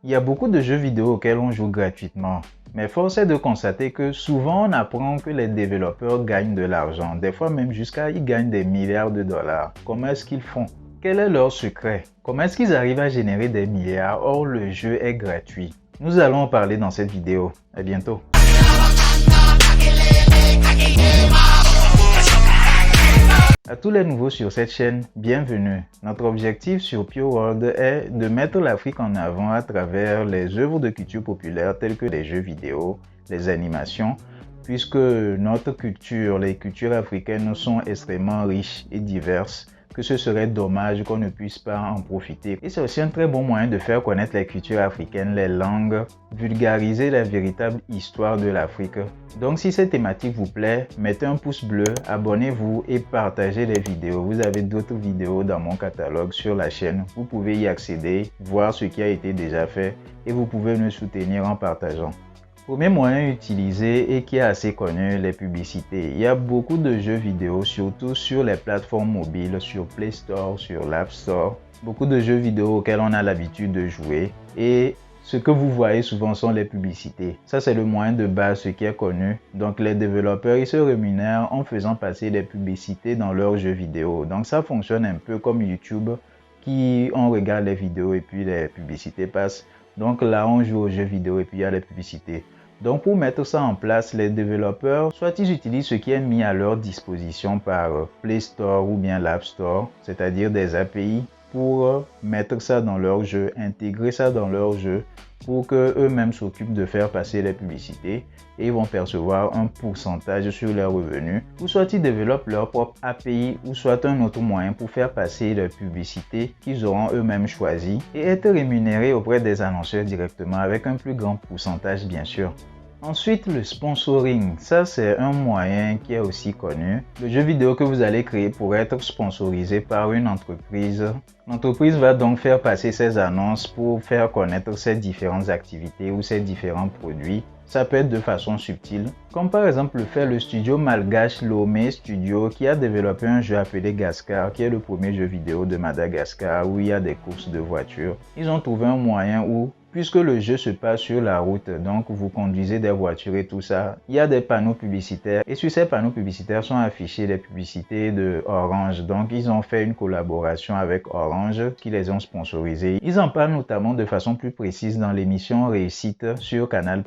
Il y a beaucoup de jeux vidéo auxquels on joue gratuitement, mais force est de constater que souvent on apprend que les développeurs gagnent de l'argent, des fois même jusqu'à ils gagnent des milliards de dollars. Comment est-ce qu'ils font? Quel est leur secret? Comment est-ce qu'ils arrivent à générer des milliards or le jeu est gratuit? Nous allons en parler dans cette vidéo. À bientôt. À tous les nouveaux sur cette chaîne, bienvenue. Notre objectif sur Pure World est de mettre l'Afrique en avant à travers les œuvres de culture populaire telles que les jeux vidéo, les animations, puisque notre culture, les cultures africaines sont extrêmement riches et diverses, que ce serait dommage qu'on ne puisse pas en profiter. Et c'est aussi un très bon moyen de faire connaître les cultures africaines, les langues, vulgariser la véritable histoire de l'Afrique. Donc si cette thématique vous plaît, mettez un pouce bleu, abonnez-vous et partagez les vidéos. Vous avez d'autres vidéos dans mon catalogue sur la chaîne. Vous pouvez y accéder, voir ce qui a été déjà fait et vous pouvez me soutenir en partageant. Premier moyen utilisé et qui est assez connu, les publicités. Il y a beaucoup de jeux vidéo, surtout sur les plateformes mobiles, sur Play Store, sur l'App Store. Beaucoup de jeux vidéo auxquels on a l'habitude de jouer et ce que vous voyez souvent sont les publicités. Ça, c'est le moyen de base, ce qui est connu. Donc, les développeurs, ils se rémunèrent en faisant passer des publicités dans leurs jeux vidéo. Donc, ça fonctionne un peu comme YouTube, on regarde les vidéos et puis les publicités passent. Donc là, on joue aux jeux vidéo et puis il y a les publicités. Donc pour mettre ça en place, les développeurs, soit ils utilisent ce qui est mis à leur disposition par Play Store ou bien l'App Store, c'est-à-dire des API, pour mettre ça dans leur jeu, intégrer ça dans leur jeu pour qu'eux-mêmes s'occupent de faire passer les publicités et ils vont percevoir un pourcentage sur leurs revenus. Ou soit ils développent leur propre API ou soit un autre moyen pour faire passer les publicités qu'ils auront eux-mêmes choisies et être rémunérés auprès des annonceurs directement avec un plus grand pourcentage bien sûr. Ensuite, le sponsoring. Ça, c'est un moyen qui est aussi connu. Le jeu vidéo que vous allez créer pourrait être sponsorisé par une entreprise. L'entreprise va donc faire passer ses annonces pour faire connaître ses différentes activités ou ses différents produits. Ça peut être de façon subtile, comme par exemple le fait le studio malgache Lomé Studio qui a développé un jeu appelé Gascar, qui est le premier jeu vidéo de Madagascar où il y a des courses de voitures. Ils ont trouvé un moyen où, puisque le jeu se passe sur la route, donc vous conduisez des voitures et tout ça, il y a des panneaux publicitaires et sur ces panneaux publicitaires sont affichées les publicités de Orange. Donc ils ont fait une collaboration avec Orange qui les ont sponsorisés. Ils en parlent notamment de façon plus précise dans l'émission Réussite sur Canal+.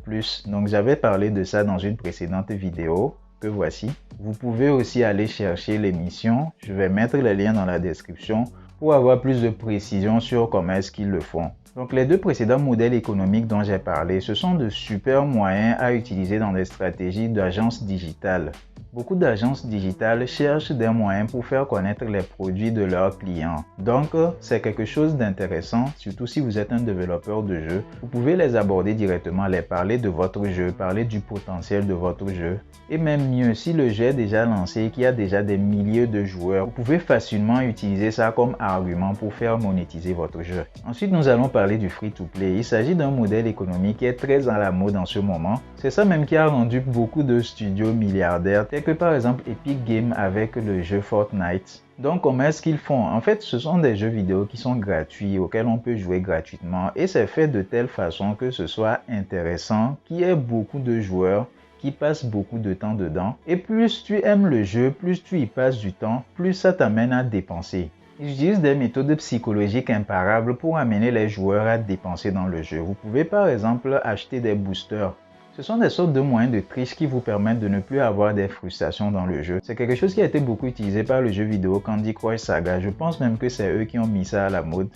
Donc j'avais parlé de ça dans une précédente vidéo que voici. Vous pouvez aussi aller chercher l'émission. Je vais mettre les liens dans la description pour avoir plus de précision sur comment est-ce qu'ils le font. Donc les deux précédents modèles économiques dont j'ai parlé, ce sont de super moyens à utiliser dans des stratégies d'agences digitales. Beaucoup d'agences digitales cherchent des moyens pour faire connaître les produits de leurs clients. Donc, c'est quelque chose d'intéressant, surtout si vous êtes un développeur de jeu. Vous pouvez les aborder directement, les parler de votre jeu, parler du potentiel de votre jeu. Et même mieux, si le jeu est déjà lancé et qu'il y a déjà des milliers de joueurs, vous pouvez facilement utiliser ça comme argument pour faire monétiser votre jeu. Ensuite, nous allons parler du free-to-play. Il s'agit d'un modèle économique qui est très à la mode en ce moment. C'est ça même qui a rendu beaucoup de studios milliardaires, tels que par exemple Epic Games avec le jeu Fortnite. Donc comment est-ce qu'ils font? En fait, ce sont des jeux vidéo qui sont gratuits, auxquels on peut jouer gratuitement et c'est fait de telle façon que ce soit intéressant, qu'il y ait beaucoup de joueurs qui passent beaucoup de temps dedans. Et plus tu aimes le jeu, plus tu y passes du temps, plus ça t'amène à dépenser. Ils utilisent des méthodes psychologiques imparables pour amener les joueurs à dépenser dans le jeu. Vous pouvez par exemple acheter des boosters. Ce sont des sortes de moyens de triche qui vous permettent de ne plus avoir des frustrations dans le jeu. C'est quelque chose qui a été beaucoup utilisé par le jeu vidéo Candy Crush Saga. Je pense même que c'est eux qui ont mis ça à la mode.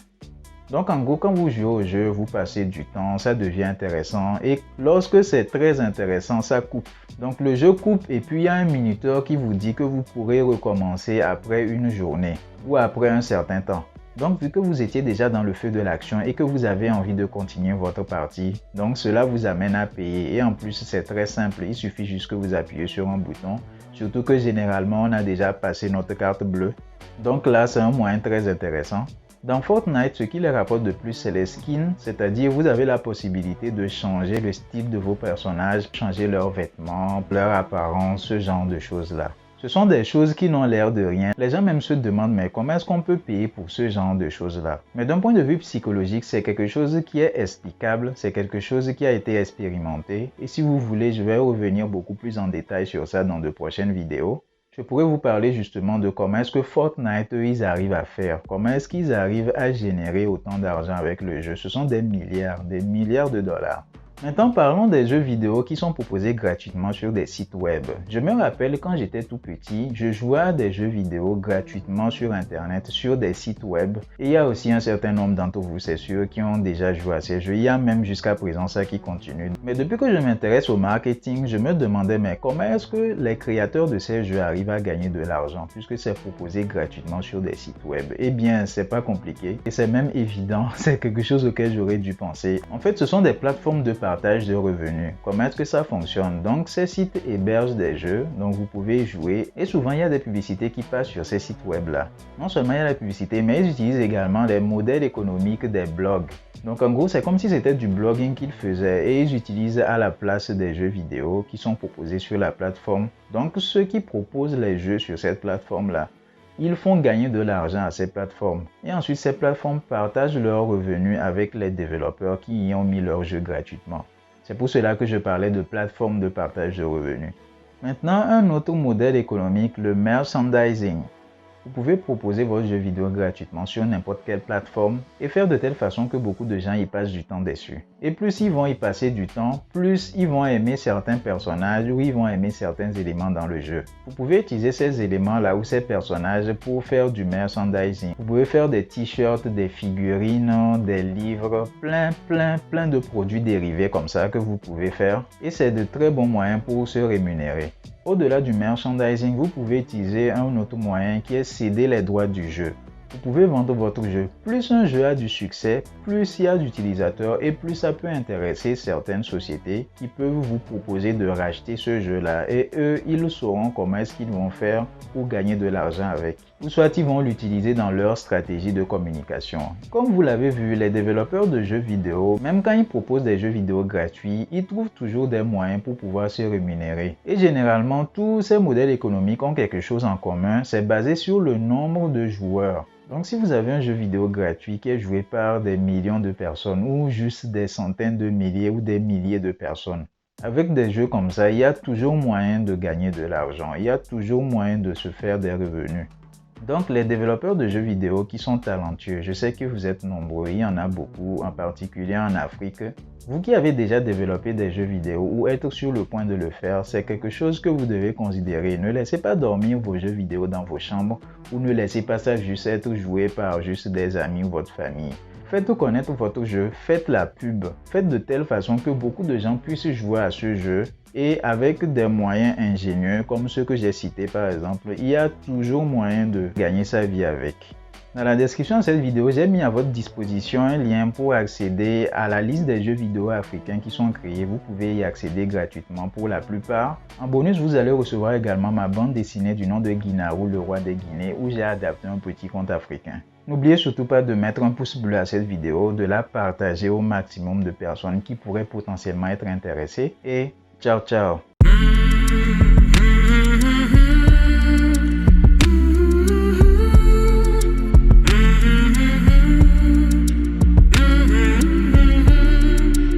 Donc en gros, quand vous jouez au jeu, vous passez du temps, ça devient intéressant et lorsque c'est très intéressant, ça coupe. Donc le jeu coupe et puis il y a un minuteur qui vous dit que vous pourrez recommencer après une journée ou après un certain temps. Donc vu que vous étiez déjà dans le feu de l'action et que vous avez envie de continuer votre partie, donc cela vous amène à payer et en plus c'est très simple, il suffit juste que vous appuyez sur un bouton, surtout que généralement on a déjà passé notre carte bleue. Donc là c'est un moyen très intéressant. Dans Fortnite, ce qui les rapporte de plus, c'est les skins, c'est-à-dire vous avez la possibilité de changer le style de vos personnages, changer leurs vêtements, leur apparence, ce genre de choses-là. Ce sont des choses qui n'ont l'air de rien. Les gens même se demandent mais comment est-ce qu'on peut payer pour ce genre de choses-là? Mais d'un point de vue psychologique, c'est quelque chose qui est explicable, c'est quelque chose qui a été expérimenté. Et si vous voulez, je vais revenir beaucoup plus en détail sur ça dans de prochaines vidéos. Je pourrais vous parler justement de comment est-ce que Fortnite, eux, ils arrivent à faire. Comment est-ce qu'ils arrivent à générer autant d'argent avec le jeu. Ce sont des milliards de dollars. Maintenant, parlons des jeux vidéo qui sont proposés gratuitement sur des sites web. Je me rappelle quand j'étais tout petit, je jouais à des jeux vidéo gratuitement sur internet, sur des sites web. Et il y a aussi un certain nombre d'entre vous, c'est sûr, qui ont déjà joué à ces jeux. Il y a même jusqu'à présent ça qui continue. Mais depuis que je m'intéresse au marketing, je me demandais mais comment est-ce que les créateurs de ces jeux arrivent à gagner de l'argent puisque c'est proposé gratuitement sur des sites web? Eh bien, c'est pas compliqué et c'est même évident. C'est quelque chose auquel j'aurais dû penser. En fait, ce sont des plateformes de partage de revenus. Comment est-ce que ça fonctionne? Donc, ces sites hébergent des jeux, donc vous pouvez jouer et souvent il y a des publicités qui passent sur ces sites web là. Non seulement il y a la publicité, mais ils utilisent également les modèles économiques des blogs. Donc en gros, c'est comme si c'était du blogging qu'ils faisaient et ils utilisent à la place des jeux vidéo qui sont proposés sur la plateforme. Donc ceux qui proposent les jeux sur cette plateforme là, ils font gagner de l'argent à ces plateformes. Et ensuite, ces plateformes partagent leurs revenus avec les développeurs qui y ont mis leurs jeux gratuitement. C'est pour cela que je parlais de plateforme de partage de revenus. Maintenant, un autre modèle économique, le merchandising. Vous pouvez proposer votre jeu vidéo gratuitement sur n'importe quelle plateforme et faire de telle façon que beaucoup de gens y passent du temps dessus. Et plus ils vont y passer du temps, plus ils vont aimer certains personnages ou ils vont aimer certains éléments dans le jeu. Vous pouvez utiliser ces éléments-là ou ces personnages pour faire du merchandising. Vous pouvez faire des t-shirts, des figurines, des livres, plein de produits dérivés comme ça que vous pouvez faire. Et c'est de très bons moyens pour se rémunérer. Au-delà du merchandising, vous pouvez utiliser un autre moyen qui est céder les droits du jeu. Vous pouvez vendre votre jeu. Plus un jeu a du succès, plus il y a d'utilisateurs et plus ça peut intéresser certaines sociétés qui peuvent vous proposer de racheter ce jeu-là. Et eux, ils sauront comment est-ce qu'ils vont faire pour gagner de l'argent avec. Ou soit ils vont l'utiliser dans leur stratégie de communication. Comme vous l'avez vu, les développeurs de jeux vidéo, même quand ils proposent des jeux vidéo gratuits, ils trouvent toujours des moyens pour pouvoir se rémunérer. Et généralement, tous ces modèles économiques ont quelque chose en commun, c'est basé sur le nombre de joueurs. Donc si vous avez un jeu vidéo gratuit qui est joué par des millions de personnes ou juste des centaines de milliers ou des milliers de personnes, avec des jeux comme ça, il y a toujours moyen de gagner de l'argent, il y a toujours moyen de se faire des revenus. Donc les développeurs de jeux vidéo qui sont talentueux, je sais que vous êtes nombreux, il y en a beaucoup, en particulier en Afrique. Vous qui avez déjà développé des jeux vidéo ou êtes sur le point de le faire, c'est quelque chose que vous devez considérer. Ne laissez pas dormir vos jeux vidéo dans vos chambres ou ne laissez pas ça juste être joué par juste des amis ou votre famille. Faites connaître votre jeu, faites la pub, faites de telle façon que beaucoup de gens puissent jouer à ce jeu et avec des moyens ingénieux comme ceux que j'ai cités par exemple, il y a toujours moyen de gagner sa vie avec. Dans la description de cette vidéo, j'ai mis à votre disposition un lien pour accéder à la liste des jeux vidéo africains qui sont créés. Vous pouvez y accéder gratuitement pour la plupart. En bonus, vous allez recevoir également ma bande dessinée du nom de Guinaou, le roi des Guinées, où j'ai adapté un petit conte africain. N'oubliez surtout pas de mettre un pouce bleu à cette vidéo, de la partager au maximum de personnes qui pourraient potentiellement être intéressées et ciao ciao!